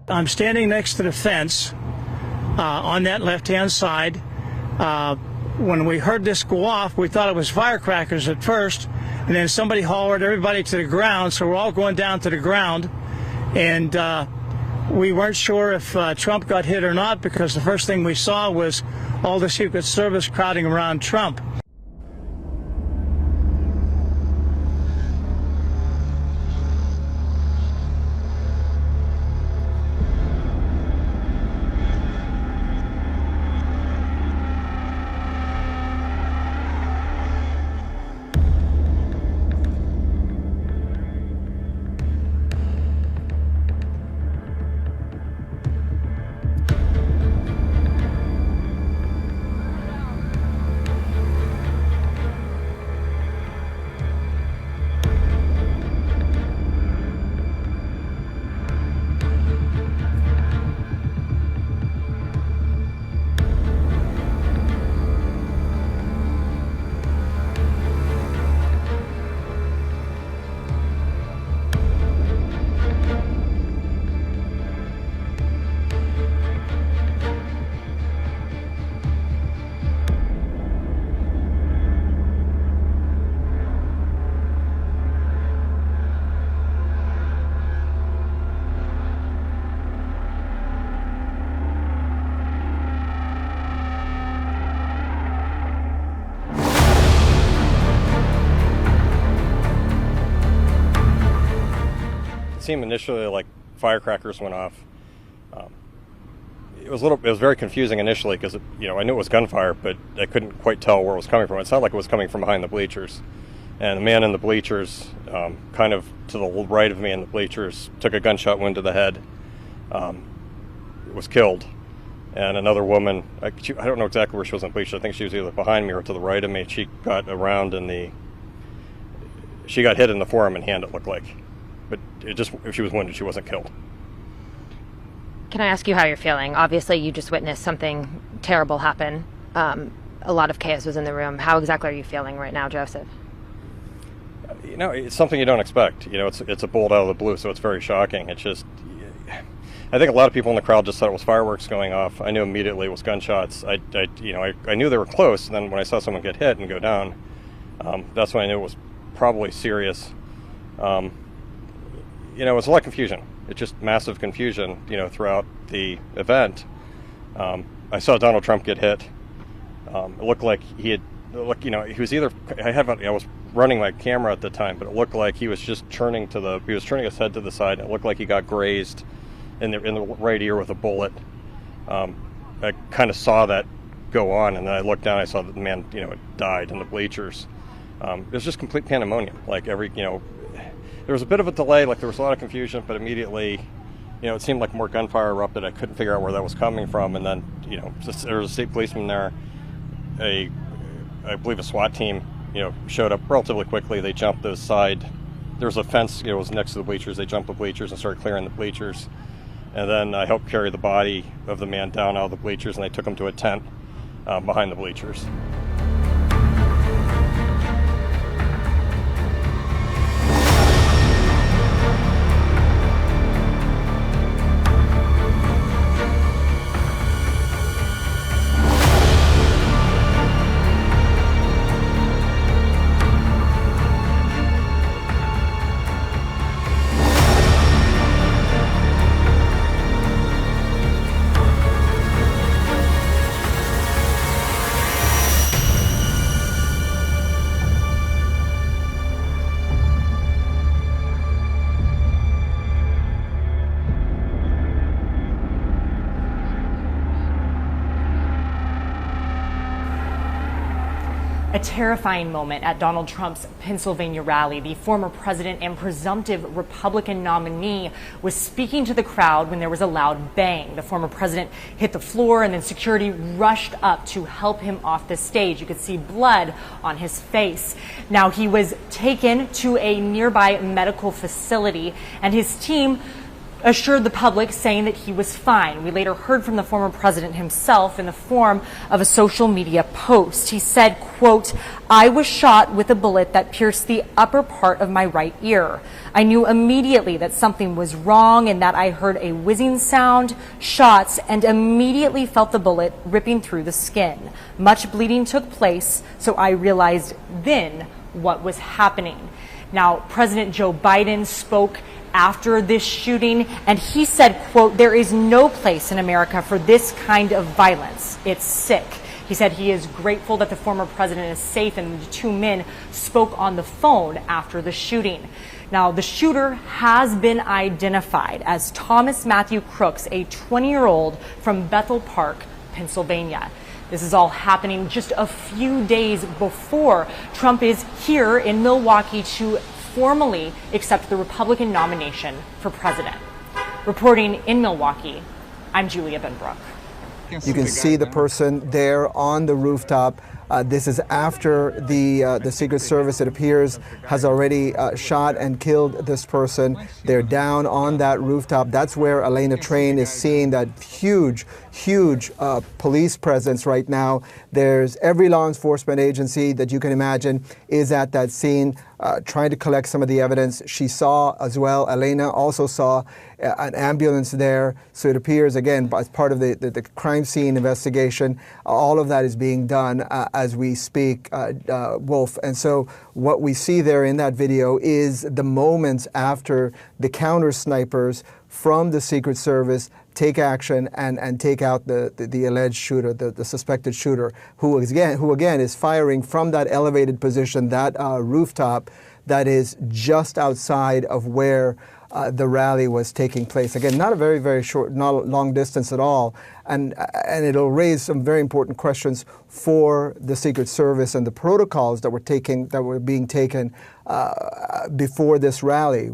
I'm standing next to the fence on that left-hand side. When we heard this go off, we thought it was firecrackers at first, and then somebody hollered everybody to the ground, so we're all going down to the ground. And we weren't sure if Trump got hit or not, because the first thing we saw was all the Secret Service crowding around Trump. It seemed initially like firecrackers went off. It was very confusing initially because I knew it was gunfire, but I couldn't quite tell where it was coming from. It sounded like it was coming from behind the bleachers, and the man in the bleachers, kind of to the right of me in the bleachers, took a gunshot wound to the head. Was killed, and another woman, I don't know exactly where she was in the bleachers. I think she was either behind me or to the right of me. She got around she got hit in the forearm and hand, it looked like. But if she was wounded, she wasn't killed. Can I ask you how you're feeling? Obviously, you just witnessed something terrible happen. A lot of chaos was in the room. How exactly are you feeling right now, Joseph? It's something you don't expect. It's a bolt out of the blue, so it's very shocking. It's just, I think a lot of people in the crowd just thought it was fireworks going off. I knew immediately it was gunshots. I knew they were close, and then when I saw someone get hit and go down, that's when I knew it was probably serious. It was a lot of confusion. It's just massive confusion, throughout the event. I saw Donald Trump get hit. It looked like he was either, I was running my camera at the time, but it looked like he was just turning his head to the side, and it looked like he got grazed in the right ear with a bullet. I kind of saw that go on, and then I looked down, I saw that the man, had died in the bleachers. It was just complete pandemonium. There was a bit of a delay, there was a lot of confusion, but immediately, it seemed like more gunfire erupted. I couldn't figure out where that was coming from, and then, there was a state policeman there. I believe a SWAT team, showed up relatively quickly. They jumped the side. There was a fence, it was next to the bleachers. They jumped the bleachers and started clearing the bleachers. And then I helped carry the body of the man down out of the bleachers, and they took him to a tent behind the bleachers. A terrifying moment at Donald Trump's Pennsylvania rally. The former president and presumptive Republican nominee was speaking to the crowd when there was a loud bang. The former president hit the floor, and then security rushed up to help him off the stage. You could see blood on his face. Now, he was taken to a nearby medical facility, and his team assured the public, saying that he was fine. We later heard from the former president himself in the form of a social media post. He said, quote, "I was shot with a bullet that pierced the upper part of my right ear. I knew immediately that something was wrong and that I heard a whizzing sound, shots, and immediately felt the bullet ripping through the skin. Much bleeding took place, so I realized then what was happening." Now, President Joe Biden spoke after this shooting, and he said, quote, "There is no place in America for this kind of violence. It's sick." He said he is grateful that the former president is safe, and the two men spoke on the phone after the shooting. Now, the shooter has been identified as Thomas Matthew Crooks, a 20-year-old from Bethel Park, Pennsylvania. This is all happening just a few days before Trump is here in Milwaukee to formally accept the Republican nomination for president. Reporting in Milwaukee, I'm Julia Benbrook. You can see the person there on the rooftop. This is after the Secret Service, it appears, has already shot and killed this person. They're down on that rooftop. That's where Elena Train is seeing that huge police presence right now. There's every law enforcement agency that you can imagine is at that scene trying to collect some of the evidence. She saw as well, Elena also saw an ambulance there. So it appears, again, as part of the crime scene investigation, all of that is being done as we speak, Wolf. And so what we see there in that video is the moments after the counter snipers from the Secret Service take action and take out the alleged shooter, the suspected shooter, who again is firing from that elevated position, that rooftop that is just outside of where the rally was taking place. Again, not a very short, not a long distance at all, and it'll raise some very important questions for the Secret Service and the protocols that were being taken before this rally.